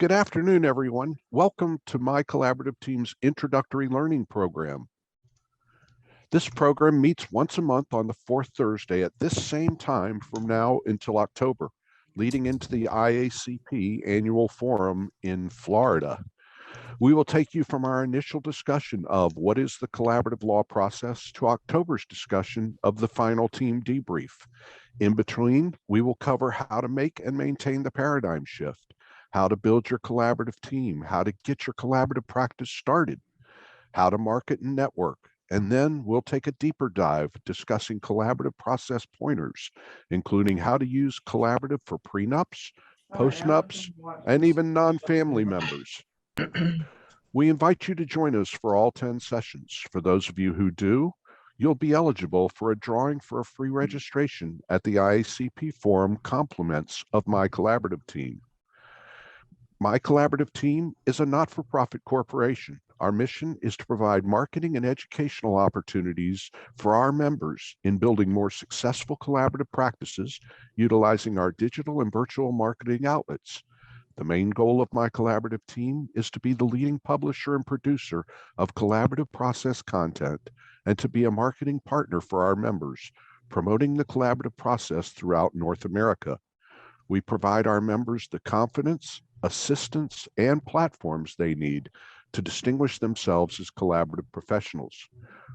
Good afternoon, everyone. Welcome to my collaborative team's introductory learning program. This program meets once a month on the fourth Thursday at this same time from now until October, leading into the IACP annual forum in Florida. We will take you from our initial discussion of what is the collaborative law process to October's discussion of the final team debrief. In between, we will cover how to make and maintain the paradigm shift, how to build your collaborative team, how to get your collaborative practice started, how to market and network, and then we'll take a deeper dive discussing collaborative process pointers, including how to use collaborative for prenups, postnups, and even non-family members. We invite you to join us for all 10 sessions. For those of you who do, you'll be eligible for a drawing for a free registration at the IACP Forum compliments of My Collaborative Team. My Collaborative Team is a not-for-profit corporation. Our mission is to provide marketing and educational opportunities for our members in building more successful collaborative practices, utilizing our digital and virtual marketing outlets. The main goal of My Collaborative Team is to be the leading publisher and producer of collaborative process content and to be a marketing partner for our members, promoting the collaborative process throughout North America. We provide our members the confidence, assistance, and platforms they need to distinguish themselves as collaborative professionals.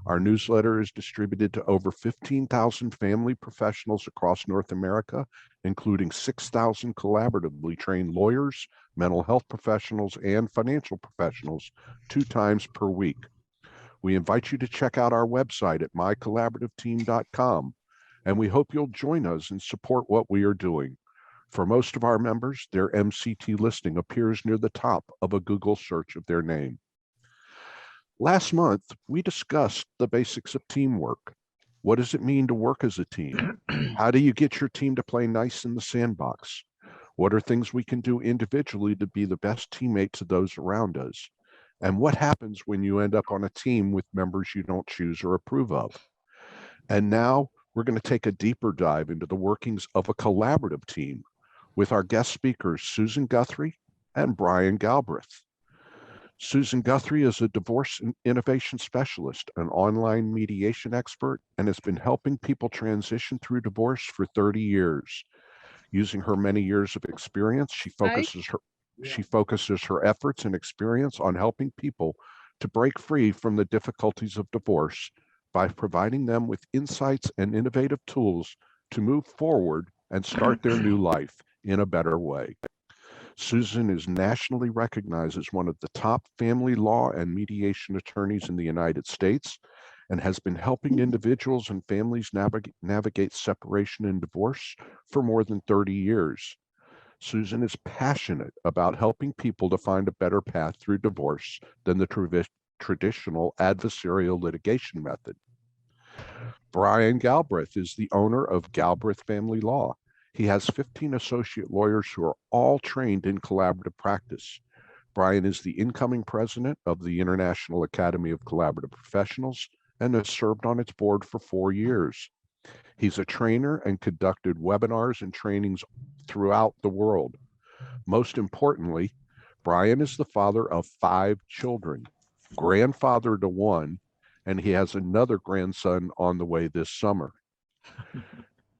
Our newsletter is distributed to over 15,000 family professionals across North America, including 6,000 collaboratively trained lawyers, mental health professionals, and financial professionals 2 times per week. We invite you to check out our website at mycollaborativeteam.com, and we hope you'll join us and support what we are doing. For most of our members, their MCT listing appears near the top of a Google search of their name. Last month, we discussed the basics of teamwork. What does it mean to work as a team? How do you get your team to play nice in the sandbox? What are things we can do individually to be the best teammate to those around us? And what happens when you end up on a team with members you don't choose or approve of? And now we're going to take a deeper dive into the workings of a collaborative team with our guest speakers, Susan Guthrie and Brian Galbraith. Susan Guthrie is a divorce and innovation specialist, an online mediation expert, and has been helping people transition through divorce for 30 years. Using her many years of experience, she focuses her efforts and experience on helping people to break free from the difficulties of divorce by providing them with insights and innovative tools to move forward and start their new life in a better way. Susan is nationally recognized as one of the top family law and mediation attorneys in the United States and has been helping individuals and families navigate separation and divorce for more than 30 years. Susan is passionate about helping people to find a better path through divorce than the traditional adversarial litigation method. Brian Galbraith is the owner of Galbraith Family Law. He has 15 associate lawyers who are all trained in collaborative practice. Brian is the incoming president of the International Academy of Collaborative Professionals and has served on its board for 4 years. He's a trainer and conducted webinars and trainings throughout the world. Most importantly, Brian is the father of 5 children, grandfather to 1, and he has another grandson on the way this summer.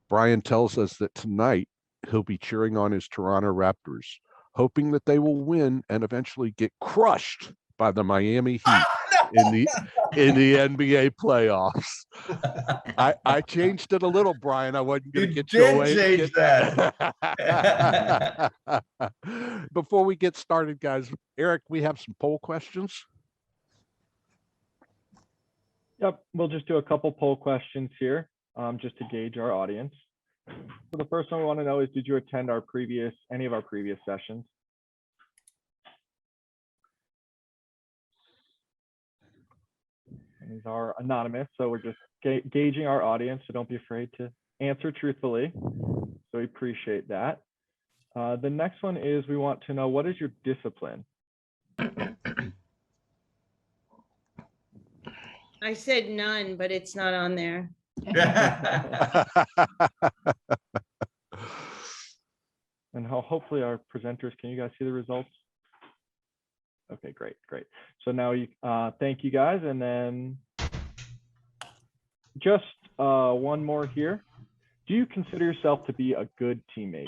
Brian tells us that tonight he'll be cheering on his Toronto Raptors, hoping that they will win and eventually get crushed by the Miami Heat in the NBA playoffs. I changed it a little, Brian. I wasn't going to get you away. Change that. Before we get started, guys, Eric, we have some poll questions. Yep, we'll just do a couple poll questions here, just to gauge our audience. So the first one we want to know is, did you attend any of our previous sessions? And these are anonymous, so we're just gauging our audience, so don't be afraid to answer truthfully. So we appreciate that. The next one is, we want to know, what is your discipline? I said none, but it's not on there. And hopefully our presenters, can you guys see the results Okay, great, great. So now you, thank you guys. And then just one more here. Do you consider yourself to be a good teammate?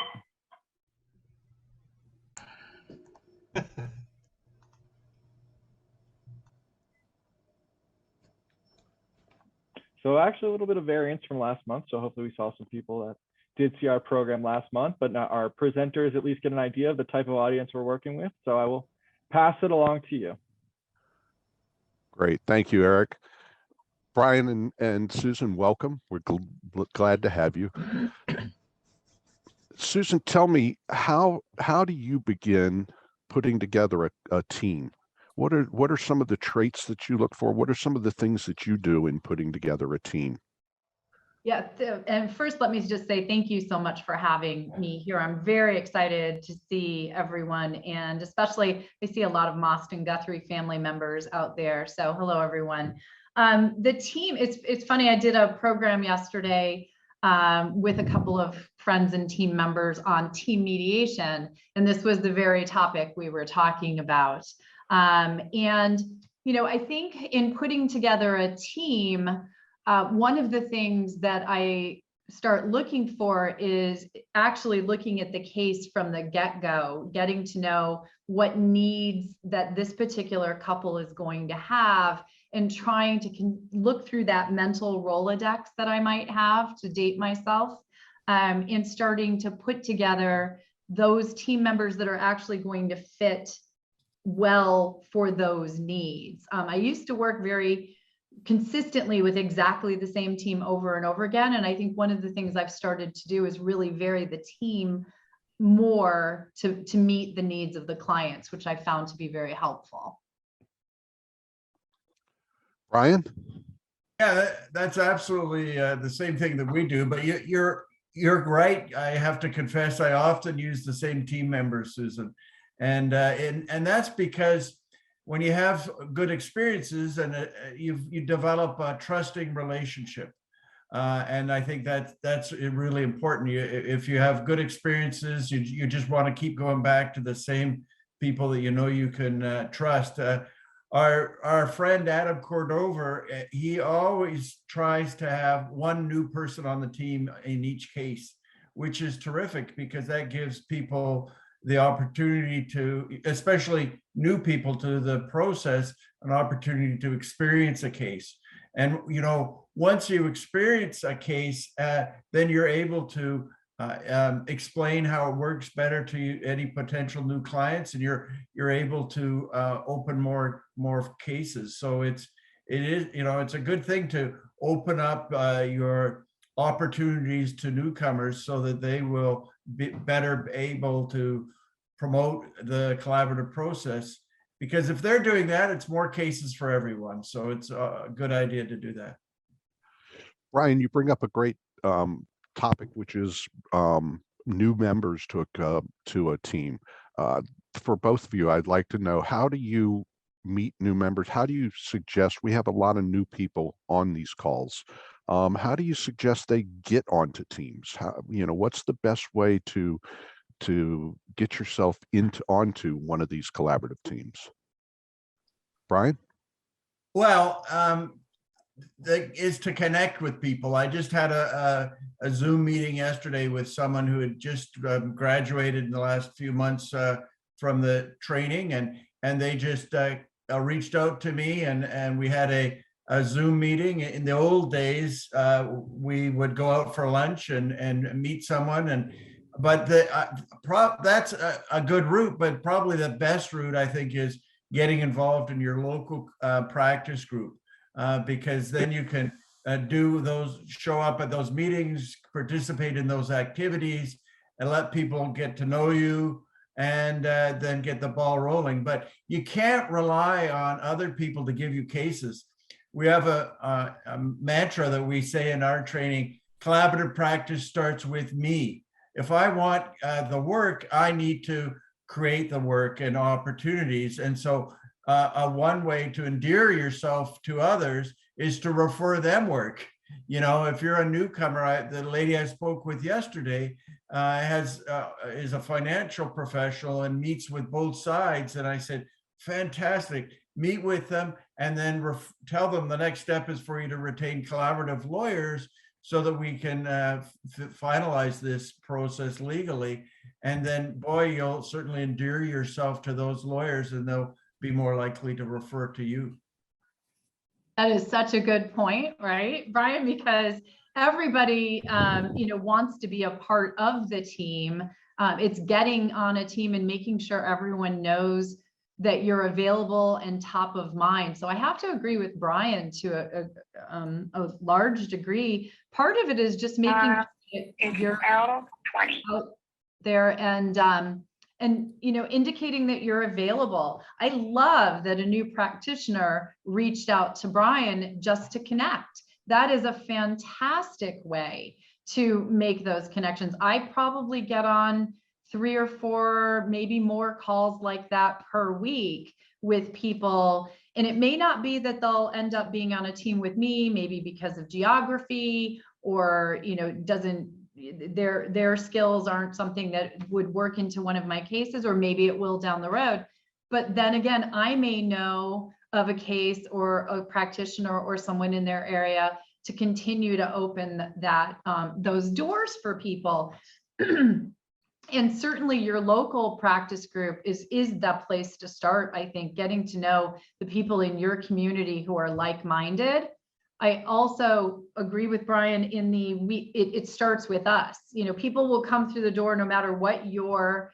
So actually a little bit of variance from last month. So hopefully we saw some people that did see our program last month, but now our presenters at least get an idea of the type of audience we're working with. So I will pass it along to you. Great. Thank you, Eric. Brian and Susan, welcome. We're glad to have you. Susan, tell me, how do you begin putting together a team? What are some of the traits that you look for? What are some of the things that you do in putting together a team? Yeah, and first, let me just say thank you so much for having me here. I'm very excited to see everyone, and especially I see a lot of Most and Guthrie family members out there. So hello, everyone. The team, it's funny, I did a program yesterday with a couple of friends and team members on team mediation, and this was the very topic we were talking about. And, you know, I think in putting together a team, one of the things that I start looking for is actually looking at the case from the get-go, getting to know what needs that this particular couple is going to have, and trying to look through that mental Rolodex that I might have to date myself, and starting to put together those team members that are actually going to fit well for those needs. I used to work very consistently with exactly the same team over and over again. And I think one of the things I've started to do is really vary the team more to meet the needs of the clients, which I found to be very helpful. Brian? Yeah, that's absolutely the same thing that we do, but you're right. I have to confess, I often use the same team members, Susan. And that's because when you have good experiences and you develop a trusting relationship. And I think that's really important. If you have good experiences, you just want to keep going back to the same people that you know you can trust. Our friend Adam Cordova, he always tries to have one new person on the team in each case, which is terrific because that gives people the opportunity to, especially new people to the process, an opportunity to experience a case. And, you know, once you experience a case, then you're able to explain how it works better to any potential new clients, and you're able to open more cases. So it is, you know, it's a good thing to open up your opportunities to newcomers so that they will be better able to promote the collaborative process, because if they're doing that, it's more cases for everyone. So it's a good idea to do that. Brian, you bring up a great topic, which is new members to a team. For both of you, I'd like to know, how do you meet new members? How do you suggest, we have a lot of new people on these calls, how do you suggest they get onto teams? How, you know, what's the best way to get yourself onto one of these collaborative teams? Brian? Well, is to connect with people. I just had a Zoom meeting yesterday with someone who had just graduated in the last few months from the training, and they just reached out to me, and we had a Zoom meeting. In the old days, we would go out for lunch and meet someone, but that's a good route, but probably the best route, I think, is getting involved in your local practice group, because then you can show up at those meetings, participate in those activities, and let people get to know you, and then get the ball rolling. But you can't rely on other people to give you cases. We have a mantra that we say in our training: collaborative practice starts with me. If I want the work, I need to create the work and opportunities. And so one way to endear yourself to others is to refer them work. You know, if you're a newcomer, the lady I spoke with yesterday is a financial professional and meets with both sides. And I said, fantastic. Meet with them and then tell them the next step is for you to retain collaborative lawyers so that we can finalize this process legally. And then, boy, you'll certainly endear yourself to those lawyers and they'll be more likely to refer to you. That is such a good point, right, Brian? Because everybody, wants to be a part of the team. It's getting on a team and making sure everyone knows that you're available and top of mind. So I have to agree with Brian to a large degree. Part of it is just making sure you're out there and indicating that you're available. I love that a new practitioner reached out to Brian just to connect. That is a fantastic way to make those connections. I probably get on 3 or 4, maybe more calls like that per week with people. And it may not be that they'll end up being on a team with me, maybe because of geography or, their skills aren't something that would work into one of my cases, or maybe it will down the road. But then again, I may know of a case or a practitioner or someone in their area to continue to open that those doors for people. And certainly your local practice group is the place to start. I think getting to know the people in your community who are like-minded. I also agree with Brian in it starts with us. People will come through the door no matter what your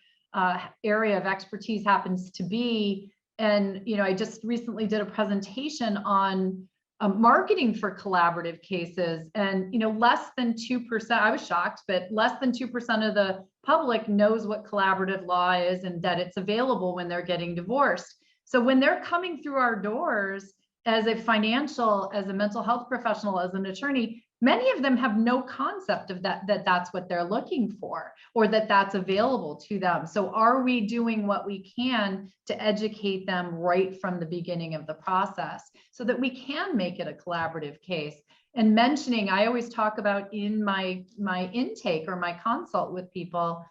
area of expertise happens to be. And, I just recently did a presentation on marketing for collaborative cases, and, less than 2%, I was shocked, but less than 2% of the public knows what collaborative law is and that it's available when they're getting divorced. So when they're coming through our doors as a mental health professional, as an attorney, many of them have no concept of that's what they're looking for, or that's available to them. So are we doing what we can to educate them right from the beginning of the process so that we can make it a collaborative case? And mentioning, I always talk about in my intake or my consult with people,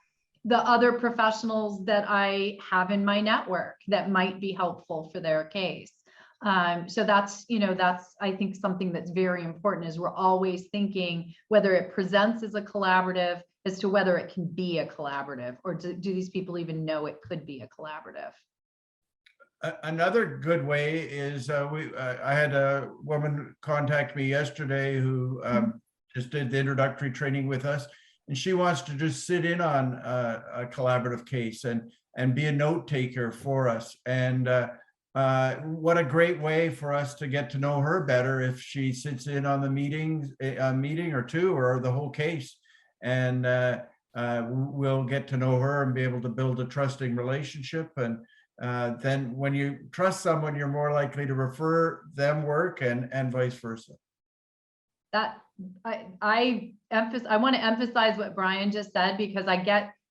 the other professionals that I have in my network that might be helpful for their case. So that's I think something that's very important, is we're always thinking whether it presents as a collaborative, as to whether it can be a collaborative, or do these people even know it could be a collaborative? Another good way is I had a woman contact me yesterday who just did the introductory training with us, and she wants to just sit in on a collaborative case and be a note taker for us. And what a great way for us to get to know her better if she sits in on the meeting or two, or the whole case, and we'll get to know her and be able to build a trusting relationship. And then when you trust someone, you're more likely to refer them work and vice versa. That I want to emphasize what Brian just said, because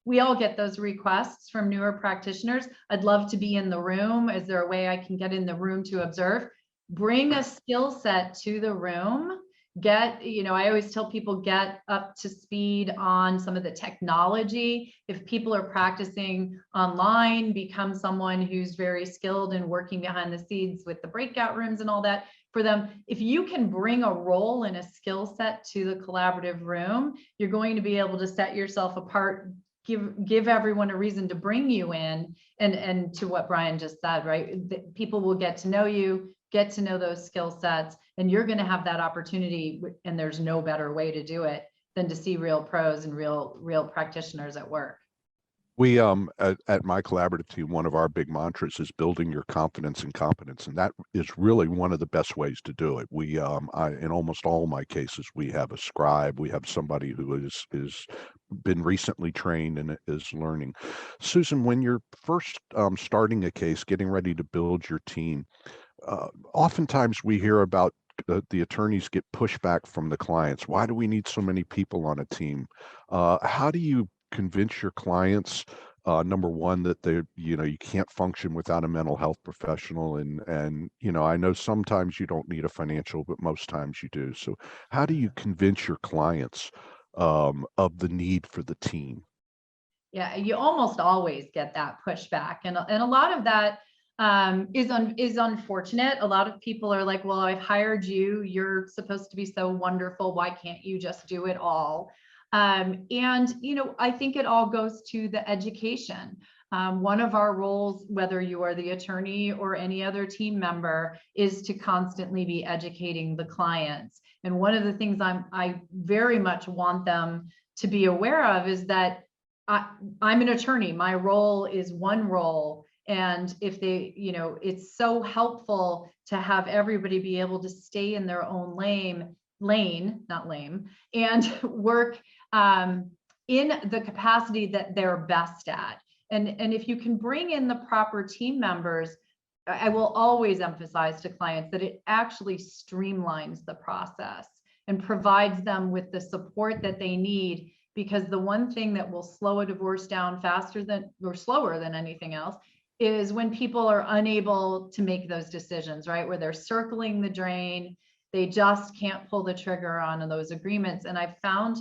we all get those requests from newer practitioners. I'd love to be in the room. Is there a way I can get in the room to observe? Bring a skill set to the room. I always tell people, get up to speed on some of the technology. If people are practicing online, become someone who's very skilled in working behind the scenes with the breakout rooms and all that for them. If you can bring a role and a skill set to the collaborative room, you're going to be able to set yourself apart, give everyone a reason to bring you in, and to what Brian just said, right? People will get to know you, get to know those skill sets, and you're going to have that opportunity. And there's no better way to do it than to see real pros and real practitioners at work. We at my collaborative team, one of our big mantras is building your confidence and competence, and that is really one of the best ways to do it. We in almost all my cases, we have a scribe, we have somebody who is been recently trained and is learning. Susan, when you're first starting a case, getting ready to build your team, oftentimes we hear about the attorneys get pushback from the clients. Why do we need so many people on a team? How do you convince your clients, number one, that you can't function without a mental health professional, and I know sometimes you don't need a financial, but most times you do. So how do you convince your clients of the need for the team? Yeah, you almost always get that pushback, and a lot of that is unfortunate. A lot of people are like, well, I've hired you. You're supposed to be so wonderful. Why can't you just do it all? And, you know, I think it all goes to the education. One of our roles, whether you are the attorney or any other team member, is to constantly be educating the clients. And one of the things I very much want them to be aware of is that I'm an attorney. My role is one role. And if they, you know, it's so helpful to have everybody be able to stay in their own lane, not lame, and work in the capacity that they're best at. And if you can bring in the proper team members, I will always emphasize to clients that it actually streamlines the process and provides them with the support that they need. Because the one thing that will slow a divorce down faster than, or slower than anything else, is when people are unable to make those decisions, right? Where they're circling the drain, they just can't pull the trigger on those agreements. And I've found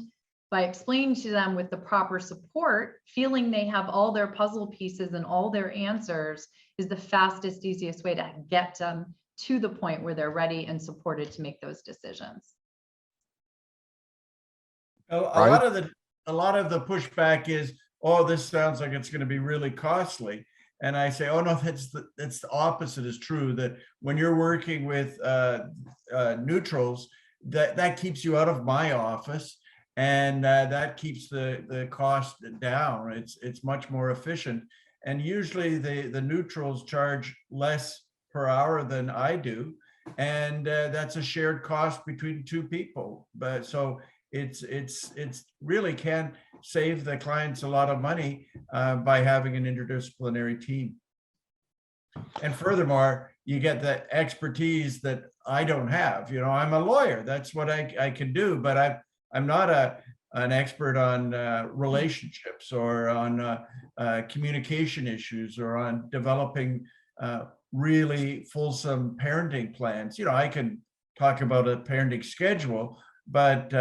by explaining to them with the proper support, feeling they have all their puzzle pieces and all their answers is the fastest, easiest way to get them to the point where they're ready and supported to make those decisions. A lot of the pushback is, oh, this sounds like it's going to be really costly. And I say, oh no, that's the opposite is true. That when you're working with neutrals, that keeps you out of my office, and that keeps the cost down. It's much more efficient. And usually the neutrals charge less per hour than I do, and that's a shared cost between two people. But so it's really can save the clients a lot of money by having an interdisciplinary team. And furthermore, you get the expertise that I don't have. You know, I'm a lawyer. That's what I can do, but I'm not an expert on relationships or on communication issues or on developing really fulsome parenting plans. You know, I can talk about a parenting schedule, but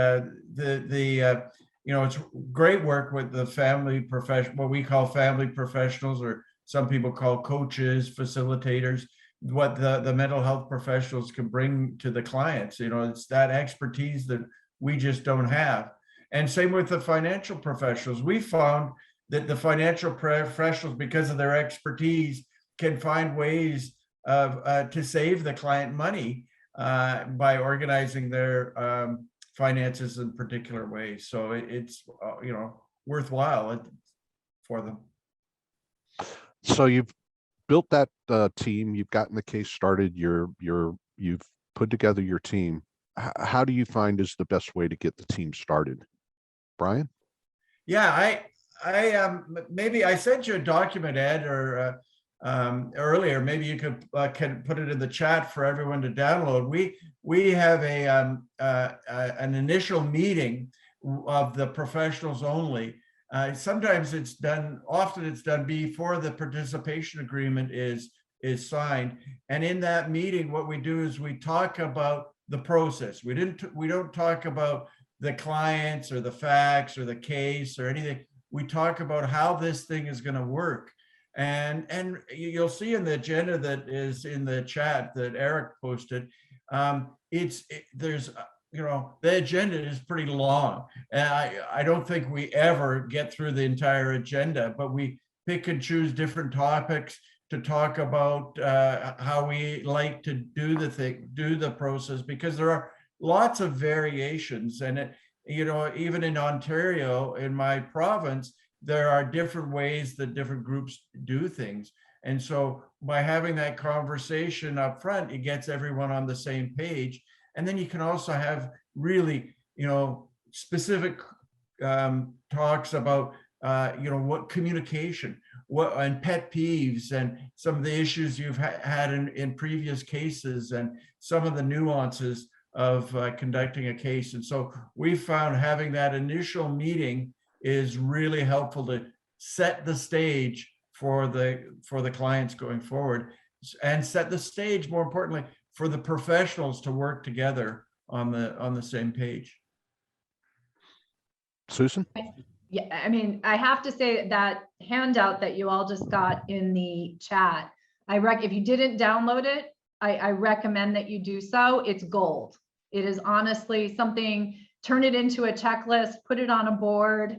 you know, it's great work with the family profession, what we call family professionals, or some people call coaches, facilitators, what the mental health professionals can bring to the clients. You know, it's that expertise that we just don't have. And same with the financial professionals. We found that the financial professionals, because of their expertise, can find ways of to save the client money by organizing their finances in particular ways. So it's you know, worthwhile for them. So you've built that team, you've gotten the case started, you've put together your team. How do you find is the best way to get the team started, Brian? Yeah, I maybe I sent you a document, Ed, or earlier. Maybe you could can put it in the chat for everyone to download. We have an initial meeting of the professionals only. Sometimes it's done, often it's done before the participation agreement is signed. And in that meeting, what we do is we talk about the process. We don't talk about the clients or the facts or the case or anything. We talk about how this thing is going to work. And you'll see in the agenda that is in the chat that Eric posted, there's you know, the agenda is pretty long. And I don't think we ever get through the entire agenda, but we pick and choose different topics to talk about how we like to do the process, because there are lots of variations. And you know, even in Ontario, in my province, there are different ways that different groups do things. And so by having that conversation up front, it gets everyone on the same page. And then you can also have really, you know, specific talks about, you know, what communication, and pet peeves, and some of the issues you've had in previous cases, and some of the nuances of conducting a case. And so we found having that initial meeting is really helpful to set the stage for the clients going forward, and set the stage, more importantly, for the professionals to work together on the same page. Susan? Yeah, I mean, I have to say that handout that you all just got in the chat, If you didn't download it, I recommend that you do so. It's gold. It is honestly something, turn it into a checklist, put it on a board,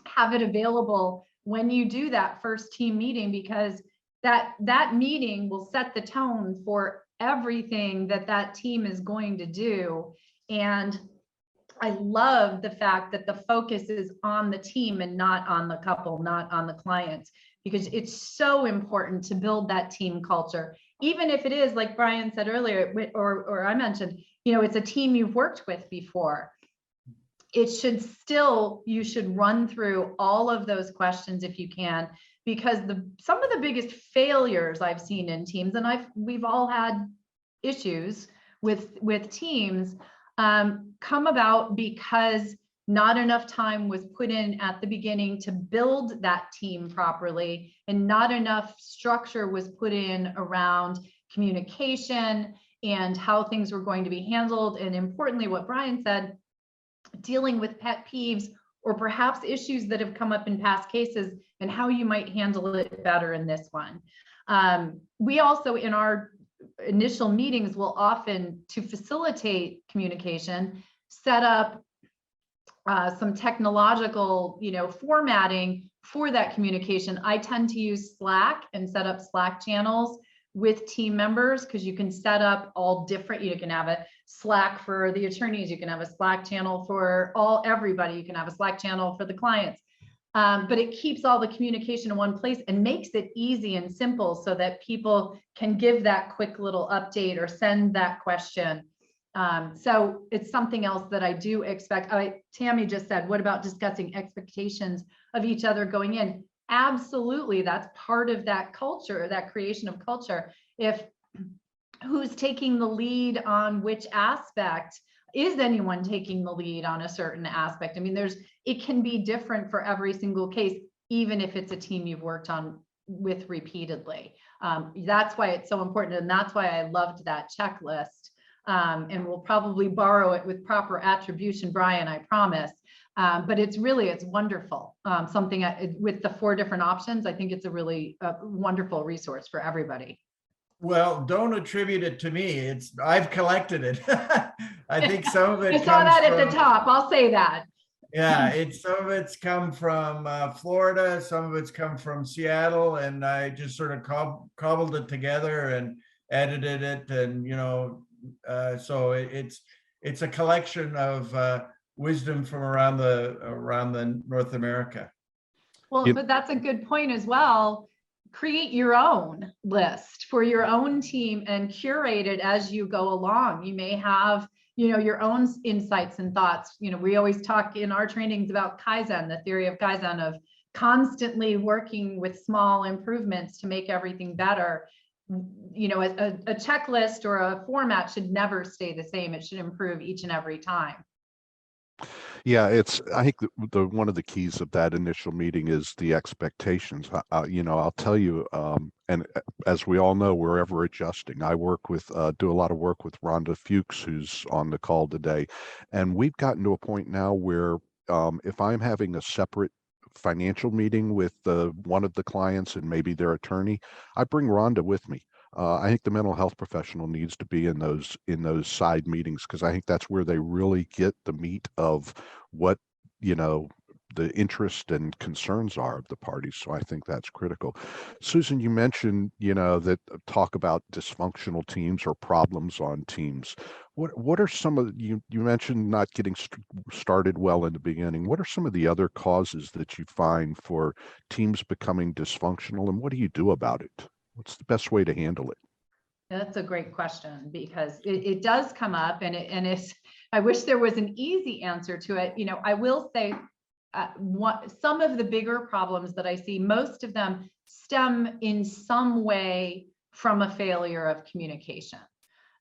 have it available when you do that first team meeting, because that meeting will set the tone for everything that team is going to do. And I love the fact that the focus is on the team and not on the couple, not on the clients, because it's so important to build that team culture. Even if it is, like Brian said earlier, or I mentioned, it's a team you've worked with before. It should still, you should run through all of those questions if you can, because some of the biggest failures I've seen in teams, and we've all had issues with teams, come about because not enough time was put in at the beginning to build that team properly, and not enough structure was put in around communication and how things were going to be handled. And importantly, what Brian said, dealing with pet peeves or perhaps issues that have come up in past cases and how you might handle it better in this one. We also, in our initial meetings, will often, to facilitate communication, set up some technological, formatting for that communication. I tend to use Slack and set up Slack channels with team members, because you can set up all different, you can have a Slack for the attorneys, you can have a Slack channel for everybody, you can have a Slack channel for the clients. But it keeps all the communication in one place and makes it easy and simple so that people can give that quick little update or send that question. So it's something else that I do expect. Tammy just said, what about discussing expectations of each other going in? Absolutely, that's part of that culture, that creation of culture. If who's taking the lead on which aspect, is anyone taking the lead on a certain aspect? I mean, it can be different for every single case, even if it's a team you've worked on with repeatedly. That's why it's so important, and that's why I loved that checklist. And we'll probably borrow it with proper attribution, Brian, I promise. But it's wonderful. Something with the 4 different options, I think it's a really wonderful resource for everybody. Well, don't attribute it to me. I've collected it. I think some of it I saw that at the top. I'll say that. Yeah, some of it's come from Florida, some of it's come from Seattle, and I just sort of cobbled it together and edited it, and so it's a collection of wisdom from around the North America. Well, but that's a good point as well. Create your own list for your own team and curate it as you go along. You may have, your own insights and thoughts. We always talk in our trainings about Kaizen, the theory of Kaizen, of constantly working with small improvements to make everything better. A checklist or a format should never stay the same. It should improve each and every time. Yeah, I think the one of the keys of that initial meeting is the expectations. I'll tell you, and as we all know, we're ever adjusting. I do a lot of work with Rhonda Fuchs, who's on the call today, and we've gotten to a point now where if I'm having a separate financial meeting with one of the clients and maybe their attorney, I bring Rhonda with me. I think the mental health professional needs to be in those side meetings, because I think that's where they really get the meat of what the interest and concerns are of the parties. So I think that's critical. Susan, you mentioned that talk about dysfunctional teams or problems on teams. What are some of you mentioned not getting started well in the beginning? What are some of the other causes that you find for teams becoming dysfunctional, and what do you do about it? What's the best way to handle it? That's a great question, because it does come up, and it's, I wish there was an easy answer to it. I will say some of the bigger problems that I see, most of them stem in some way from a failure of communication,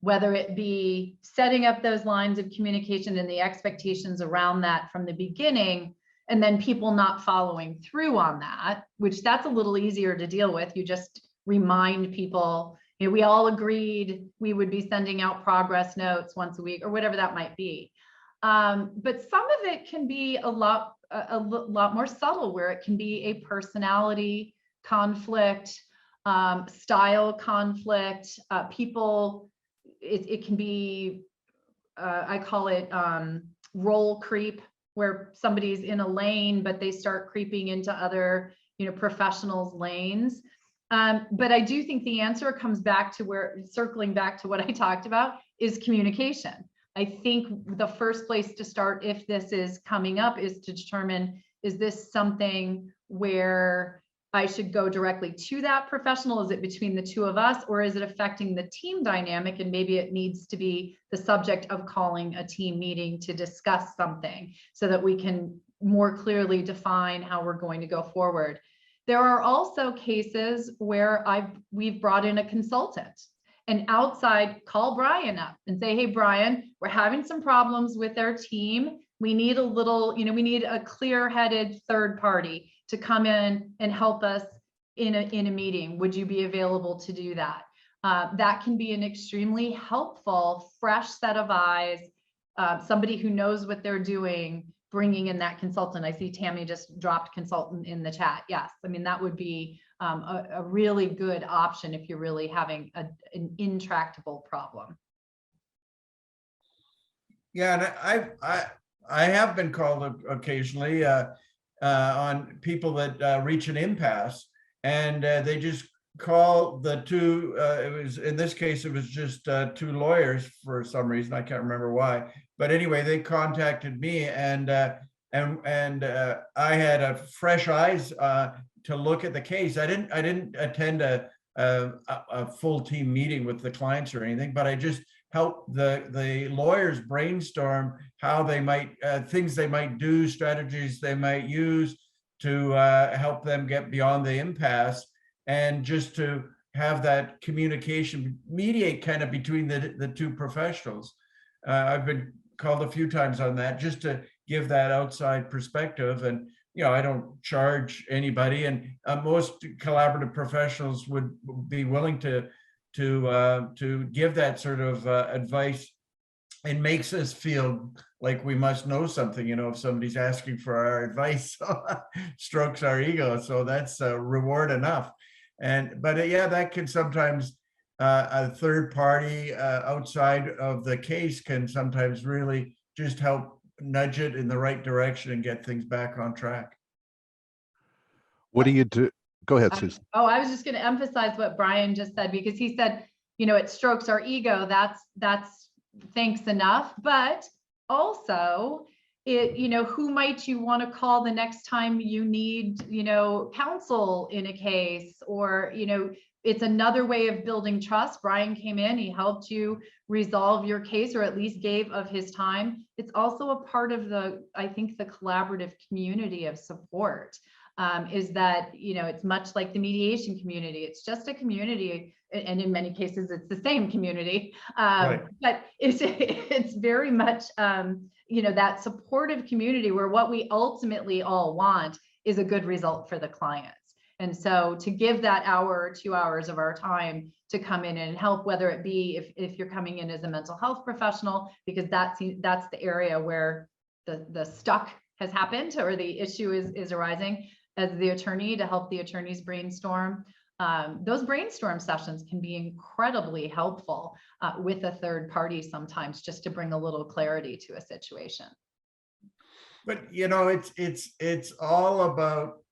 whether it be setting up those lines of communication and the expectations around that from the beginning, and then people not following through on that, which that's a little easier to deal with. You just remind people, we all agreed we would be sending out progress notes once a week or whatever that might be. But some of it can be a lot more subtle, where it can be a personality conflict, style conflict, people, it can be, I call it role creep, where somebody's in a lane, but they start creeping into other, professionals' lanes. But I do think the answer comes back to circling back to what I talked about, is communication. I think the first place to start, if this is coming up, is to determine, is this something where I should go directly to that professional? Is it between the two of us, or is it affecting the team dynamic? And maybe it needs to be the subject of calling a team meeting to discuss something, so that we can more clearly define how we're going to go forward. There are also cases where we've brought in a consultant, and outside, call Brian up and say, hey, Brian, we're having some problems with our team. We need a little, we need a clear-headed third party to come in and help us in a meeting. Would you be available to do that? That can be an extremely helpful, fresh set of eyes, somebody who knows what they're doing, bringing in that consultant. I see Tammy just dropped consultant in the chat. Yes, I mean, that would be a really good option if you're really having an intractable problem. Yeah, and I have been called occasionally on people that reach an impasse, and they just call the two. It was, in this case, it was just two lawyers for some reason. I can't remember why, but anyway, they contacted me, and I had fresh eyes to look at the case. I didn't attend a full team meeting with the clients or anything, but I just helped the lawyers brainstorm how they might, things they might do, strategies they might use to help them get beyond the impasse, and just to have that communication, mediate kind of between the two professionals. I've been called a few times on that, just to give that outside perspective. And I don't charge anybody, and most collaborative professionals would be willing to give that sort of advice. It makes us feel like we must know something, if somebody's asking for our advice. Strokes our ego, so that's reward enough. But yeah, that can sometimes, a third party outside of the case can sometimes really just help nudge it in the right direction and get things back on track. What do you do? Go ahead, Susan. I was just going to emphasize what Brian just said, because he said, it strokes our ego. That's thanks enough. But also, who might you want to call the next time you need, counsel in a case, or, it's another way of building trust. Brian came in, he helped you resolve your case, or at least gave of his time. It's also a part of I think the collaborative community of support. Is that, it's much like the mediation community. It's just a community, and in many cases it's the same community, right. But it's very much, that supportive community, where what we ultimately all want is a good result for the clients. And so to give that hour or 2 hours of our time to come in and help, whether it be if you're coming in as a mental health professional, because that's the area where the stuck has happened, or the issue is arising, as the attorney, to help the attorneys brainstorm. Those brainstorm sessions can be incredibly helpful with a third party sometimes, just to bring a little clarity to a situation. But it's all about,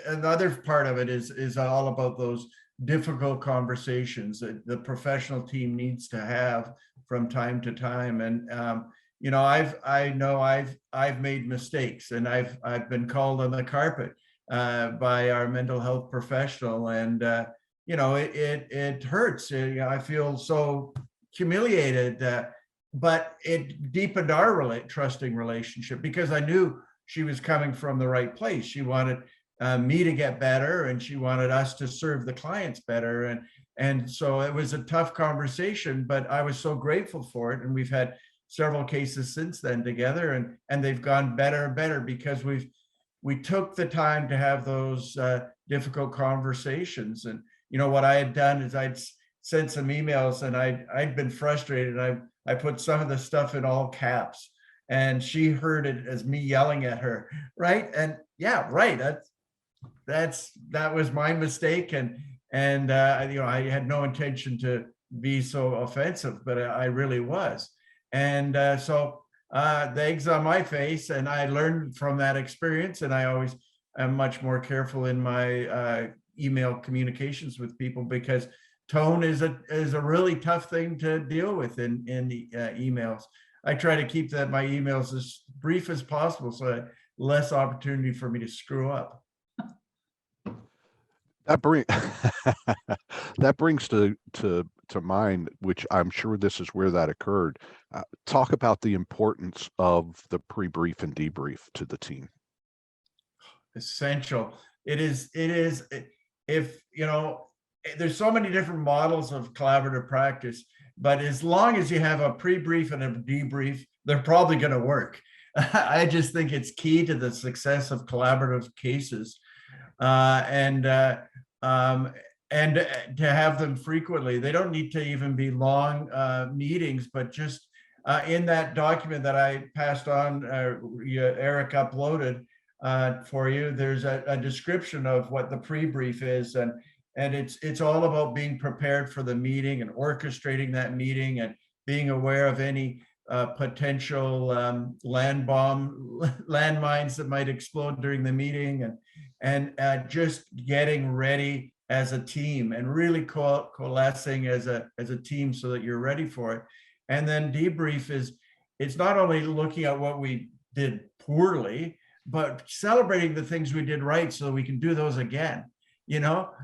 another part of it is all about those difficult conversations that the professional team needs to have from time to time. And I've made mistakes, and I've been called on the carpet by our mental health professional, and it hurts. I feel so humiliated, but it deepened our trusting relationship, because I knew she was coming from the right place. She wanted me to get better, and she wanted us to serve the clients better, and so it was a tough conversation, but I was so grateful for it. And we've had several cases since then together, and they've gone better and better, because we took the time to have those difficult conversations. And what I had done is I'd sent some emails, and I'd been frustrated. I put some of the stuff in all caps, and she heard it as me yelling at her, right? And yeah, right. That was my mistake, and And I had no intention to be so offensive, but I really was. And so the egg's on my face, and I learned from that experience. And I always am much more careful in my email communications with people, because tone is a really tough thing to deal with in the emails. I try to keep my emails as brief as possible, so less opportunity for me to screw up. That brings to mind, which I'm sure this is where that occurred. Talk about the importance of the pre-brief and debrief to the team. Essential. It is. If there's so many different models of collaborative practice, but as long as you have a pre-brief and a debrief, they're probably going to work. I just think it's key to the success of collaborative cases. And to have them frequently. They don't need to even be long meetings, but just in that document that I passed on, Eric uploaded for you, there's a description of what the pre-brief is, and it's all about being prepared for the meeting and orchestrating that meeting and being aware of any potential landmines that might explode during the meeting, and just getting ready as a team and really coalescing as a team so that you're ready for it. And then debrief it's not only looking at what we did poorly, but celebrating the things we did right so that we can do those again.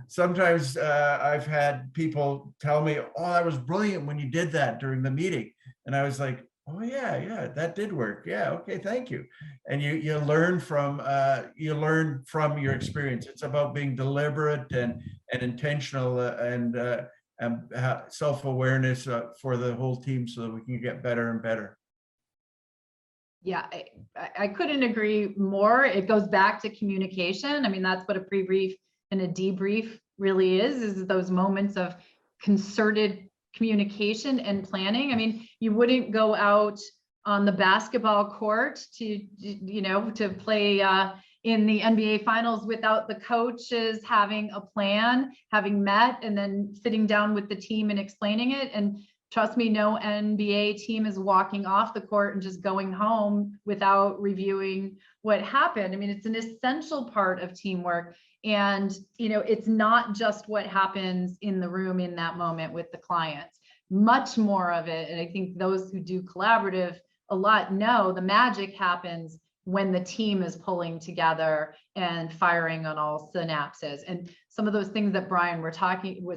Sometimes I've had people tell me, "Oh, that was brilliant when you did that during the meeting," and I was like, "Oh yeah, that did work. Yeah, okay, thank you." And you learn from your experience. It's about being deliberate and intentional and self-awareness for the whole team, so that we can get better and better. Yeah, I couldn't agree more. It goes back to communication. I mean, that's what a pre-brief and a debrief really is those moments of concerted communication and planning. I mean, you wouldn't go out on the basketball court to play in the NBA finals without the coaches having a plan, having met, and then sitting down with the team and explaining it. And trust me, no NBA team is walking off the court and just going home without reviewing what happened. I mean, it's an essential part of teamwork. And, it's not just what happens in the room in that moment with the clients, much more of it. And I think those who do collaborative a lot know the magic happens when the team is pulling together and firing on all synapses. And some of those things that Brian was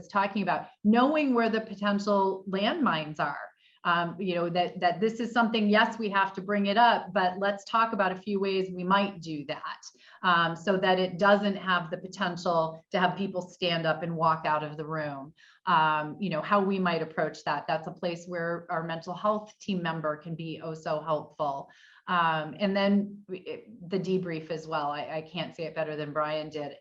talking about, knowing where the potential landmines are, that this is something, yes, we have to bring it up, but let's talk about a few ways we might do that, so that it doesn't have the potential to have people stand up and walk out of the room. How we might approach that. That's a place where our mental health team member can be oh so helpful. And then the debrief as well. I can't say it better than Brian did.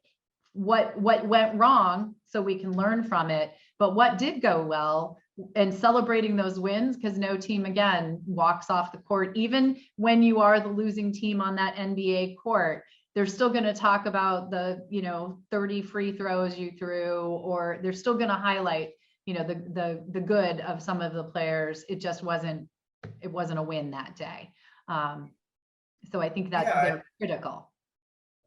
What went wrong so we can learn from it, but what did go well, and celebrating those wins, because no team, again, walks off the court. Even when you are the losing team on that NBA court, they're still going to talk about the 30 free throws you threw, or they're still going to highlight the good of some of the players. It just wasn't a win that day. So I think that they're critical.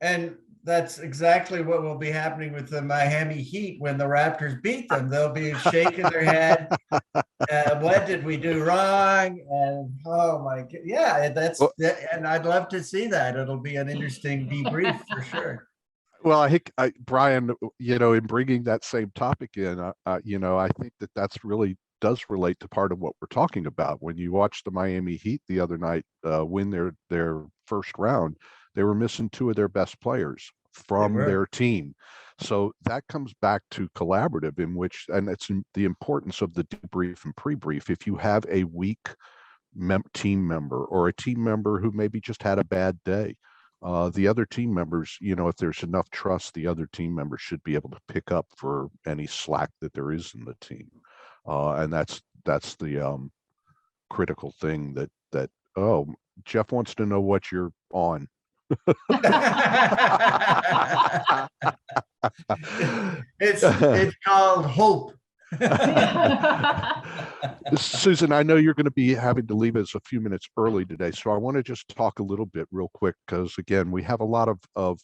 And that's exactly what will be happening with the Miami Heat when the Raptors beat them. They'll be shaking their head. What did we do wrong? And oh my God, yeah, and I'd love to see that. It'll be an interesting debrief for sure. Well, I think Brian, in bringing that same topic in, I think that's really does relate to part of what we're talking about. When you watch the Miami Heat the other night win their first round, they were missing two of their best players from their team. So that comes back to collaborative, in which, and it's the importance of the debrief and pre-brief. If you have a weak team member, or a team member who maybe just had a bad day, the other team members, if there's enough trust, the other team members should be able to pick up for any slack that there is in the team. And that's the critical thing that Jeff wants to know what you're on. It's called hope. Susan, I know you're going to be having to leave us a few minutes early today, so I want to just talk a little bit real quick, because again, we have a lot of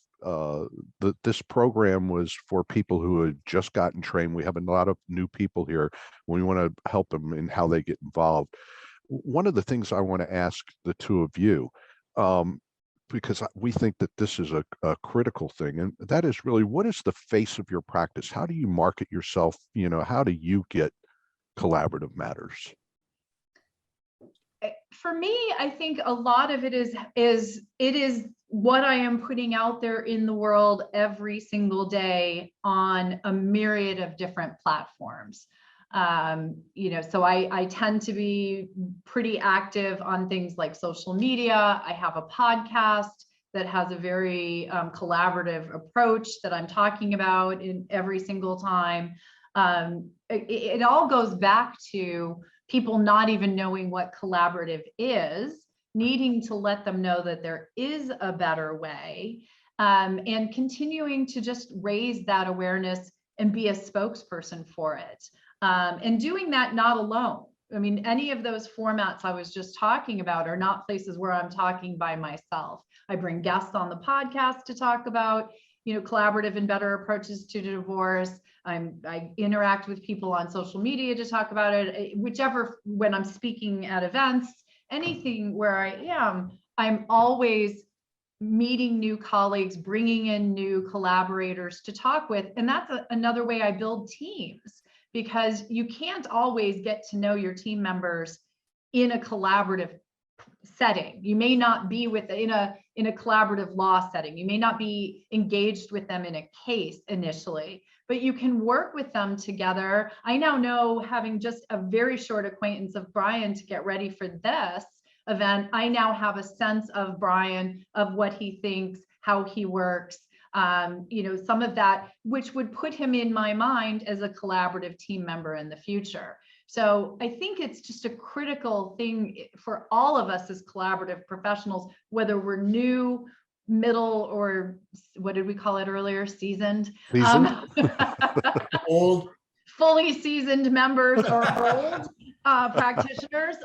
this program was for people who had just gotten trained. We have a lot of new people here. We want to help them in how they get involved. One of the things I want to ask the two of you, because we think that this is a critical thing, and that is really, what is the face of your practice? How do you market yourself? You know, how do you get collaborative matters? For me, I think a lot of it is what I am putting out there in the world every single day on a myriad of different platforms. So I tend to be pretty active on things like social media. I have a podcast that has a very collaborative approach that I'm talking about in every single time. It all goes back to people not even knowing what collaborative is, needing to let them know that there is a better way, and continuing to just raise that awareness and be a spokesperson for it. And doing that not alone. I mean, any of those formats I was just talking about are not places where I'm talking by myself. I bring guests on the podcast to talk about, collaborative and better approaches to divorce. I interact with people on social media to talk about it, when I'm speaking at events, anything where I am, I'm always meeting new colleagues, bringing in new collaborators to talk with. And that's another way I build teams, because you can't always get to know your team members in a collaborative setting. You may not be in a collaborative law setting. You may not be engaged with them in a case initially, but you can work with them together. I now know, having just a very short acquaintance of Brian to get ready for this event, I now have a sense of Brian, of what he thinks, how he works, some of that, which would put him in my mind as a collaborative team member in the future. So I think it's just a critical thing for all of us as collaborative professionals, whether we're new, middle, or what did we call it earlier? Seasoned. Old. Fully seasoned members or old practitioners,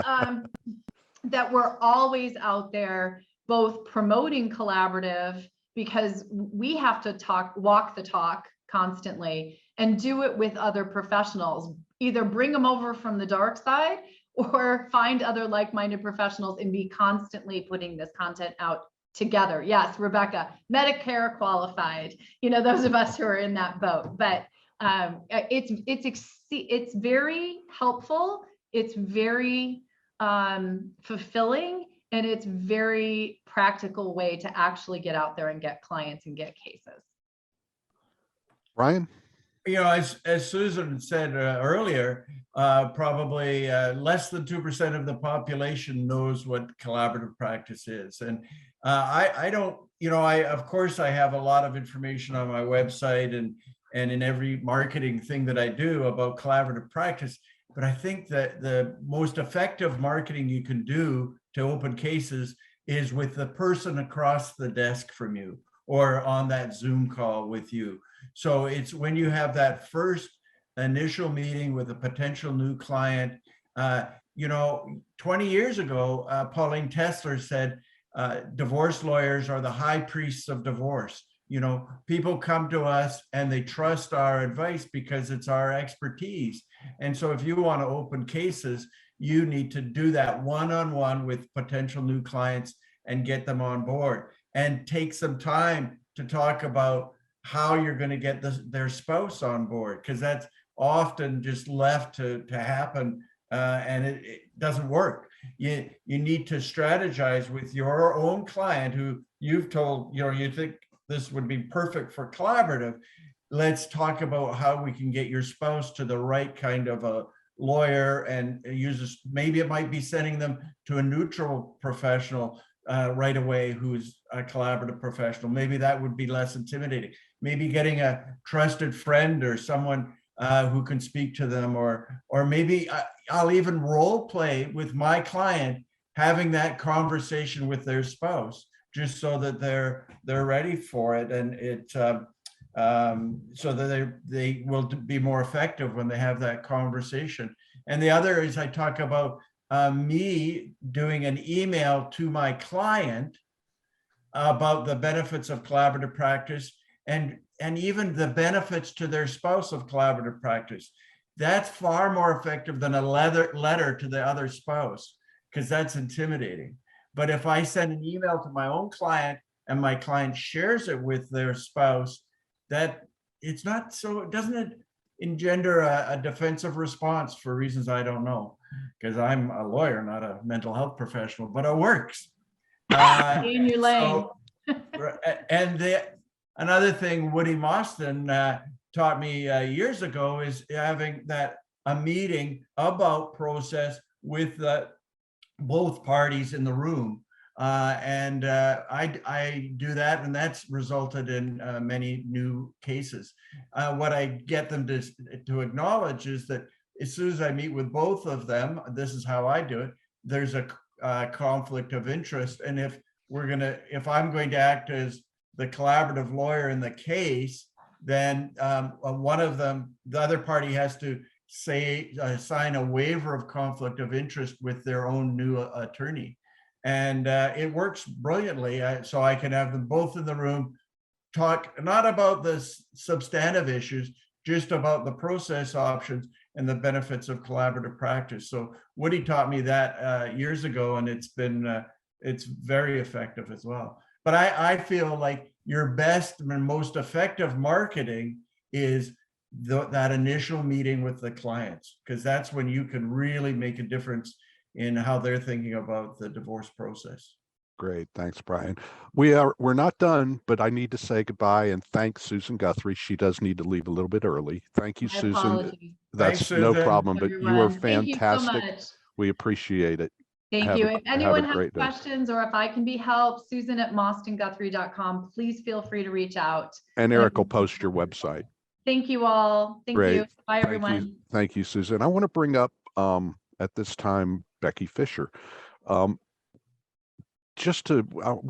that we're always out there both promoting collaborative, because we have to walk the talk constantly, and do it with other professionals. Either bring them over from the dark side, or find other like-minded professionals and be constantly putting this content out together. Yes, Rebecca, Medicare qualified, those of us who are in that boat. But it's very helpful. It's very fulfilling, and it's very practical way to actually get out there and get clients and get cases. Brian? As Susan said earlier, probably less than 2% of the population knows what collaborative practice is. And I don't, of course, I have a lot of information on my website and in every marketing thing that I do about collaborative practice. But I think that the most effective marketing you can do to open cases is with the person across the desk from you, or on that Zoom call with you. So it's when you have that first initial meeting with a potential new client. 20 years ago, Pauline Tesler said, divorce lawyers are the high priests of divorce. People come to us and they trust our advice because it's our expertise. And so if you want to open cases, you need to do that one-on-one with potential new clients and get them on board, and take some time to talk about how you're going to get their spouse on board, because that's often just left to happen, and it doesn't work. You need to strategize with your own client who you've told, you think this would be perfect for collaborative. Let's talk about how we can get your spouse to the right kind of a lawyer, and maybe it might be sending them to a neutral professional right away who's a collaborative professional. Maybe that would be less intimidating. Maybe getting a trusted friend or someone who can speak to them, or maybe I'll even role play with my client having that conversation with their spouse, just so that they're ready for it. And so that they will be more effective when they have that conversation. And the other is I talk about me doing an email to my client about the benefits of collaborative practice and even the benefits to their spouse of collaborative practice. That's far more effective than a letter to the other spouse, because that's intimidating. But if I send an email to my own client and my client shares it with their spouse, that it's not so, it doesn't engender a defensive response for reasons I don't know, because I'm a lawyer, not a mental health professional, but it works. Stay in your lane. And another thing Woody Mostyn taught me years ago is having a meeting about process with both parties in the room. I do that, and that's resulted in many new cases. What I get them to acknowledge is that as soon as I meet with both of them, this is how I do it, there's a conflict of interest. And if I'm going to act as the collaborative lawyer in the case, then one of them, the other party, has to sign a waiver of conflict of interest with their own new attorney. And it works brilliantly. So I can have them both in the room, talk not about the substantive issues, just about the process options and the benefits of collaborative practice. So Woody taught me that years ago, and it's very effective as well. But I feel like your best and most effective marketing is that initial meeting with the clients, because that's when you can really make a difference in how they're thinking about the divorce process. Great. Thanks, Brian. We're not done, but I need to say goodbye and thank Susan Guthrie. She does need to leave a little bit early. Thank you, My Susan. apologies, That's Thanks, no Susan. problem, but you are everyone. Thank you so fantastic. much. We appreciate it. Thank Have you. a- If have a anyone has great day. questions, or if I can be helped, Susan@mostynguthrie.com, please feel free to reach out. And Eric will post your website. Thank you all. Thank Great. you. Bye, Thank everyone. you. Thank you, Susan. I want to bring up at this time Becky Fisher. We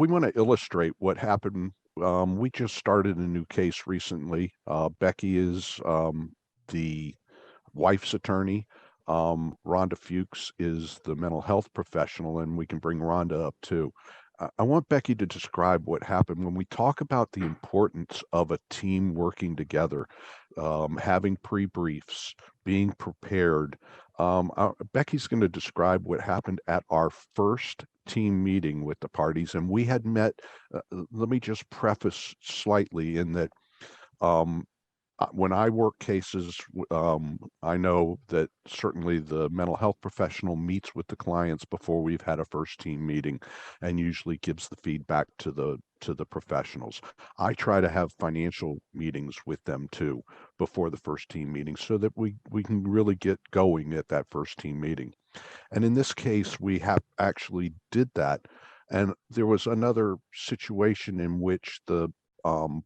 want to illustrate what happened. We just started a new case recently. Becky is the wife's attorney. Rhonda Fuchs is the mental health professional, and we can bring Rhonda up too. I want Becky to describe what happened when we talk about the importance of a team working together, having pre-briefs, being prepared. Becky's going to describe what happened at our first team meeting with the parties, and we had met. Let me just preface slightly in that when I work cases, I know that certainly the mental health professional meets with the clients before we've had a first team meeting and usually gives the feedback to the professionals. I try to have financial meetings with them too before the first team meeting so that we can really get going at that first team meeting. And in this case, we actually did that. And there was another situation in which the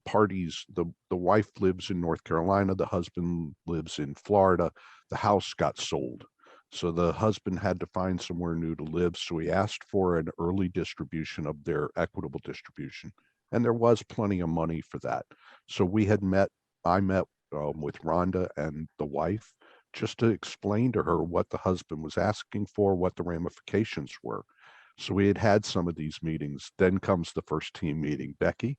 parties, the wife lives in North Carolina, the husband lives in Florida. The house got sold. So the husband had to find somewhere new to live. So he asked for an early distribution of their equitable distribution. And there was plenty of money for that. So I met with Rhonda and the wife just to explain to her what the husband was asking for, what the ramifications were. So we had some of these meetings. Then comes the first team meeting. Becky?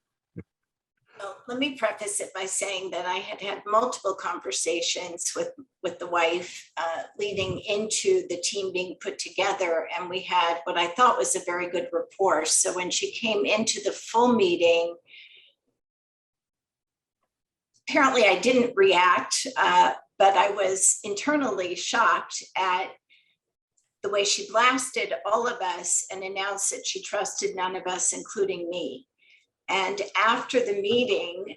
Well, let me preface it by saying that I had multiple conversations with the wife leading into the team being put together, and we had what I thought was a very good rapport. So when she came into the full meeting, apparently I didn't react, but I was internally shocked at the way she blasted all of us and announced that she trusted none of us, including me. And after the meeting,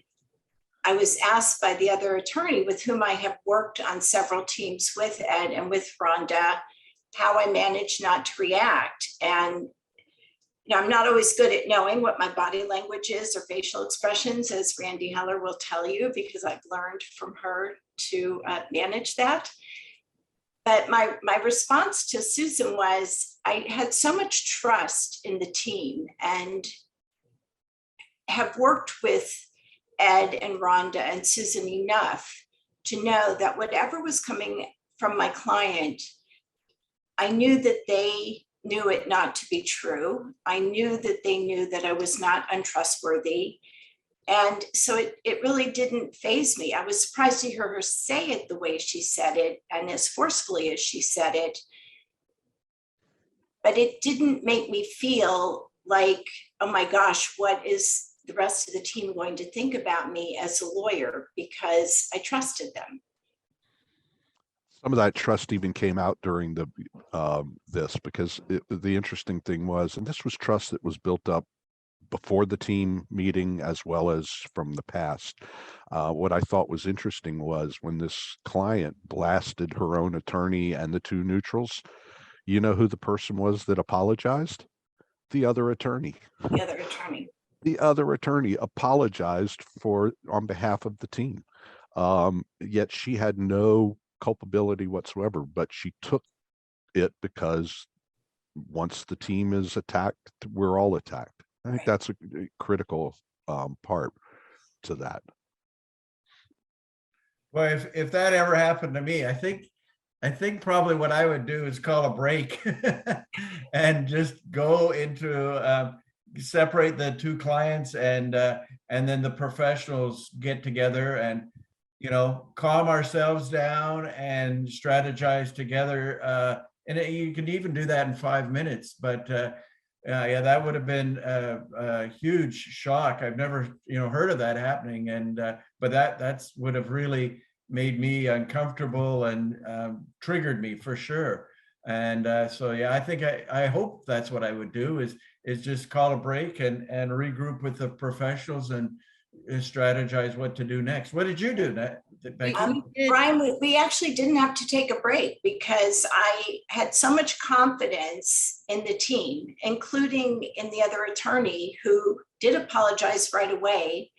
I was asked by the other attorney with whom I have worked on several teams with Ed and with Rhonda, how I managed not to react. And I'm not always good at knowing what my body language is or facial expressions, as Randy Heller will tell you, because I've learned from her to manage that. But my response to Susan was, I had so much trust in the team and have worked with Ed and Rhonda and Susan enough to know that whatever was coming from my client, I knew that they knew it not to be true. I knew that they knew that I was not untrustworthy. And so it really didn't faze me. I was surprised to hear her say it the way she said it and as forcefully as she said it. But it didn't make me feel like, oh my gosh, what is the rest of the team going to think about me as a lawyer? Because I trusted them. Some of that trust even came out during the this, because the interesting thing was, and this was trust that was built up before the team meeting as well as from the past. What I thought was interesting was when this client blasted her own attorney and the two neutrals, you know who the person was that apologized? The other attorney. The other attorney. The other attorney apologized on behalf of the team. Yet she had no culpability whatsoever, but she took it because once the team is attacked, we're all attacked. I think that's a critical part to that. Well, if that ever happened to me, I think probably what I would do is call a break and just go into separate the two clients and then the professionals get together and, you know, calm ourselves down and strategize together. And you can even do that in 5 minutes, but yeah, that would have been a huge shock. I've never, heard of that happening, and but that's would have really made me uncomfortable and triggered me for sure. And so yeah, I think I hope that's what I would do is just call a break and regroup with the professionals and strategize what to do next. What did you do, Becky? Brian, we actually didn't have to take a break because I had so much confidence in the team, including in the other attorney who did apologize right away,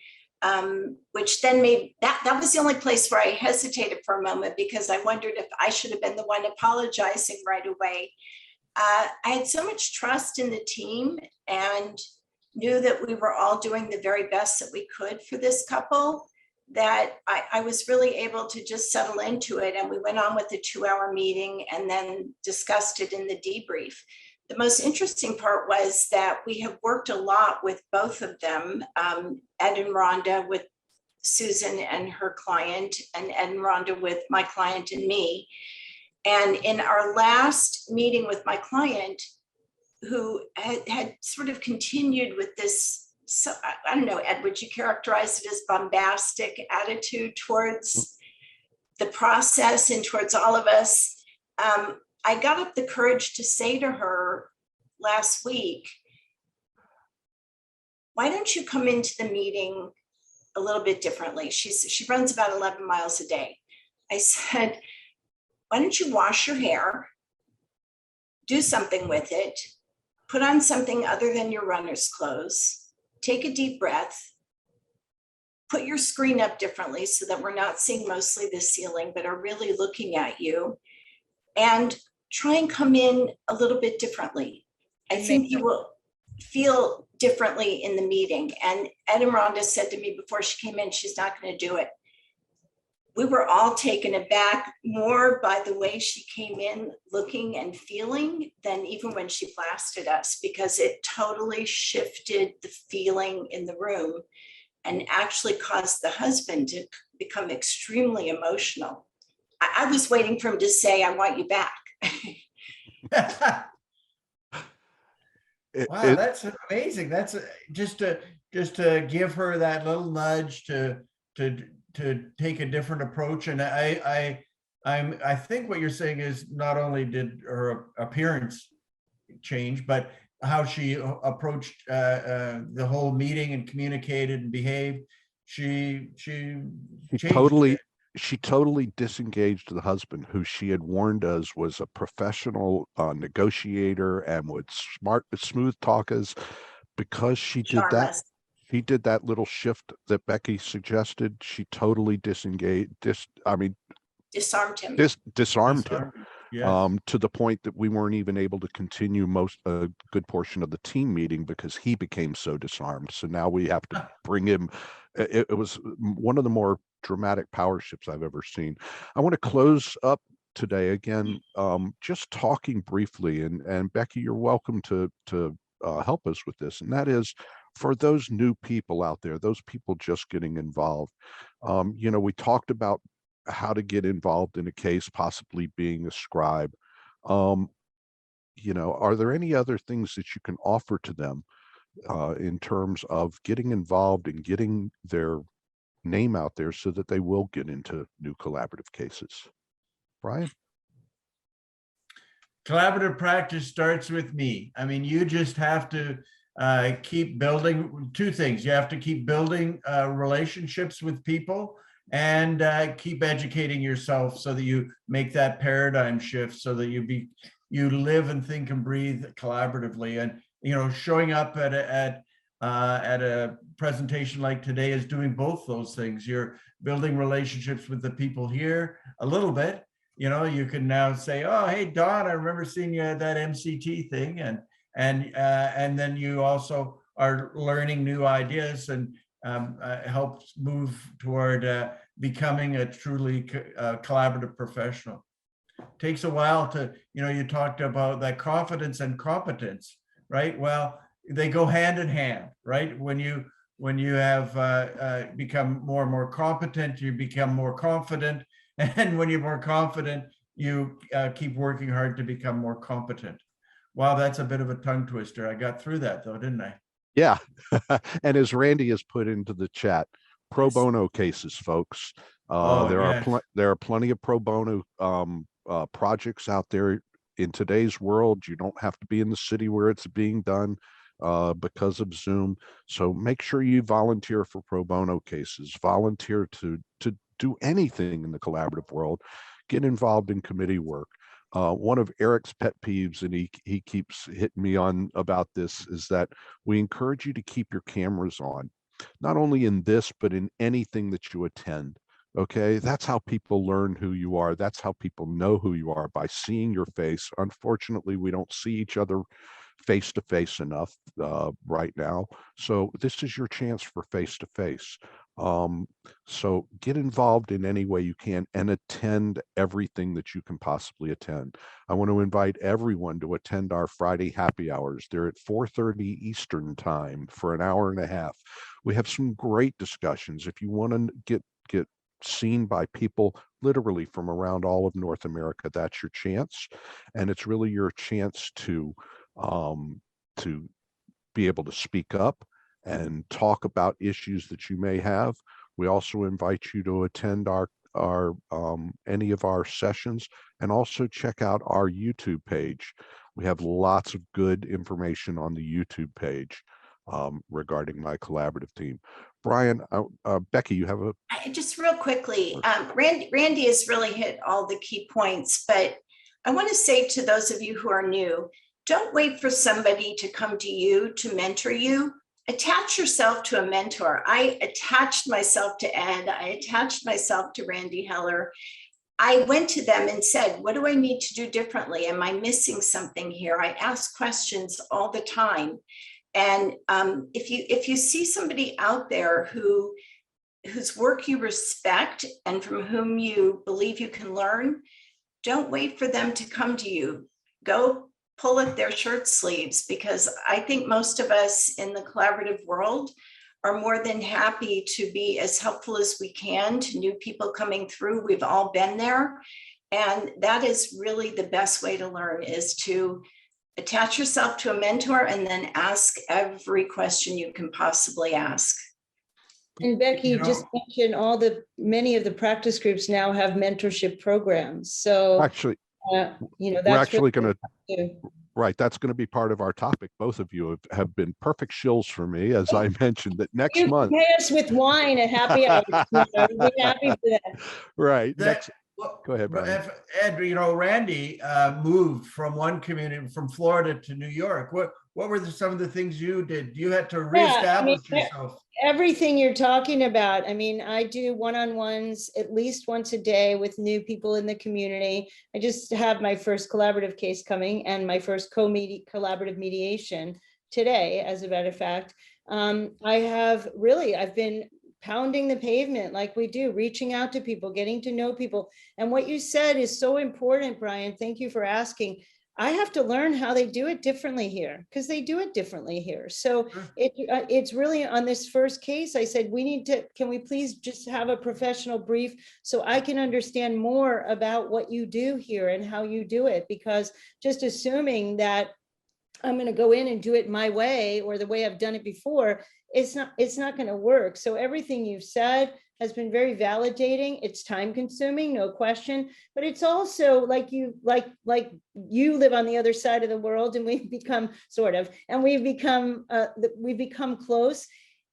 which then made that was the only place where I hesitated for a moment because I wondered if I should have been the one apologizing right away. I had so much trust in the team and knew that we were all doing the very best that we could for this couple, that I was really able to just settle into it. And we went on with a 2-hour meeting and then discussed it in the debrief. The most interesting part was that we have worked a lot with both of them, Ed and Rhonda with Susan and her client, and Ed and Rhonda with my client and me. And in our last meeting with my client, who had sort of continued with this, so I don't know, Ed, would you characterize it as bombastic attitude towards the process and towards all of us? I got up the courage to say to her last week, why don't you come into the meeting a little bit differently? She runs about 11 miles a day. I said, why don't you wash your hair, do something with it, put on something other than your runner's clothes, take a deep breath, put your screen up differently so that we're not seeing mostly the ceiling, but are really looking at you, and try and come in a little bit differently. I think you will feel differently in the meeting. And Ed and Rhonda said to me before she came in, she's not going to do it. We were all taken aback more by the way she came in looking and feeling than even when she blasted us, because it totally shifted the feeling in the room and actually caused the husband to become extremely emotional. I was waiting for him to say, I want you back. Wow, that's amazing. That's just to give her that little nudge to take a different approach. And I think what you're saying is not only did her appearance change, but how she approached the whole meeting and communicated and behaved. She totally disengaged the husband, who she had warned us was a professional negotiator and would smooth talk us, because she did that. He did that little shift that Becky suggested. She totally disarmed him. Disarmed him. Yes. To the point that we weren't even able to continue a good portion of the team meeting because he became so disarmed. So now we have to bring him it was one of the more dramatic power shifts I've ever seen. I want to close up today again, just talking briefly, and Becky, you're welcome to help us with this, and that is for those new people out there, those people just getting involved. You know, we talked about how to get involved in a case, possibly being a scribe. You know, are there any other things that you can offer to them in terms of getting involved and getting their name out there so that they will get into new collaborative cases? Brian? Collaborative practice starts with me. I mean, you just have to keep building two things. You have to keep building relationships with people, and keep educating yourself so that you make that paradigm shift, so that you live and think and breathe collaboratively. And you know, showing up at a presentation like today is doing both those things. You're building relationships with the people here a little bit. You know, you can now say, "Oh, hey, Don, I remember seeing you at that MCT thing," and then you also are learning new ideas and helps move toward becoming a truly collaborative professional. Takes a while to, you know, you talked about that confidence and competence, right? Well, they go hand in hand, right? When you have become more and more competent, you become more confident. And when you're more confident, you keep working hard to become more competent. Wow, that's a bit of a tongue twister. I got through that though, didn't I? Yeah. And as Randy has put into the chat, pro bono cases, folks. There are plenty of pro bono projects out there in today's world. You don't have to be in the city where it's being done because of Zoom. So make sure you volunteer for pro bono cases, volunteer to do anything in the collaborative world, get involved in committee work. One of Eric's pet peeves, and he keeps hitting me on about this, is that we encourage you to keep your cameras on, not only in this, but in anything that you attend. Okay, that's how people learn who you are. That's how people know who you are, by seeing your face. Unfortunately, we don't see each other face to face enough right now. So this is your chance for face to face. So get involved in any way you can and attend everything that you can possibly attend. I want to invite everyone to attend our Friday happy hours. They're at 4:30 Eastern time for an hour and a half. We have some great discussions. If you want to get seen by people literally from around all of North America, that's your chance. And it's really your chance to be able to speak up and talk about issues that you may have. We also invite you to attend our any of our sessions, and also check out our YouTube page. We have lots of good information on the YouTube page regarding my collaborative team. Brian, Becky, you have a... Just real quickly, Randy has really hit all the key points, but I want to say to those of you who are new, don't wait for somebody to come to you to mentor you. Attach yourself to a mentor. I attached myself to Ed. I attached myself to Randy Heller. I went to them and said, what do I need to do differently? Am I missing something here? I ask questions all the time. And if you see somebody out there whose work you respect and from whom you believe you can learn, don't wait for them to come to you. Go pull at their shirt sleeves, because I think most of us in the collaborative world are more than happy to be as helpful as we can to new people coming through. We've all been there. And that is really the best way to learn, is to attach yourself to a mentor and then ask every question you can possibly ask. And Becky, you just mentioned many of the practice groups now have mentorship programs. So Actually, that's we're actually going to. Right, that's going to be part of our topic. Both of you have been perfect shills for me, as I mentioned, that next month. Pay us with wine at happy hour. I'd be happy for that. Right. Go ahead, Brian. Ed, Randy moved from one community, from Florida to New York. What were some of the things you did? You had to reestablish yourself. Everything you're talking about. I mean, I do one-on-ones at least once a day with new people in the community. I just have my first collaborative case coming and my first collaborative mediation today, as a matter of fact. I've been pounding the pavement like we do, reaching out to people, getting to know people. And what you said is so important, Brian. Thank you for asking. I have to learn how they do it differently here, because they do it differently here. So Sure. it's really on this first case, I said, can we please just have a professional brief so I can understand more about what you do here and how you do it? Because just assuming that I'm going to go in and do it my way or the way I've done it before, it's not going to work. So everything you've said has been very validating. It's time consuming, no question, but it's also like you live on the other side of the world, and we've become we've become close.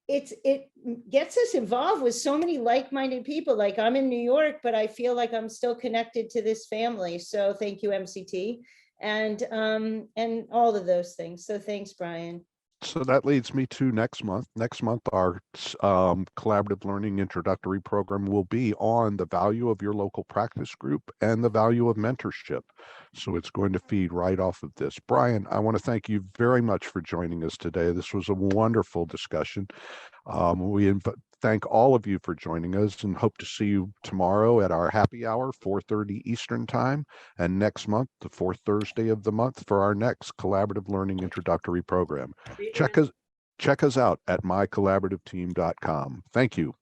It gets us involved with so many like-minded people. Like, I'm in New York, but I feel like I'm still connected to this family. So thank you, MCT, and all of those things. So thanks, Brian. So that leads me to next month. Next month, our collaborative learning introductory program will be on the value of your local practice group and the value of mentorship. So it's going to feed right off of this. Brian, I want to thank you very much for joining us today. This was a wonderful discussion. We thank all of you for joining us and hope to see you tomorrow at our happy hour, 4:30 Eastern time, and next month, the fourth Thursday of the month, for our next collaborative learning introductory program. Check us out at mycollaborativeteam.com. Thank you.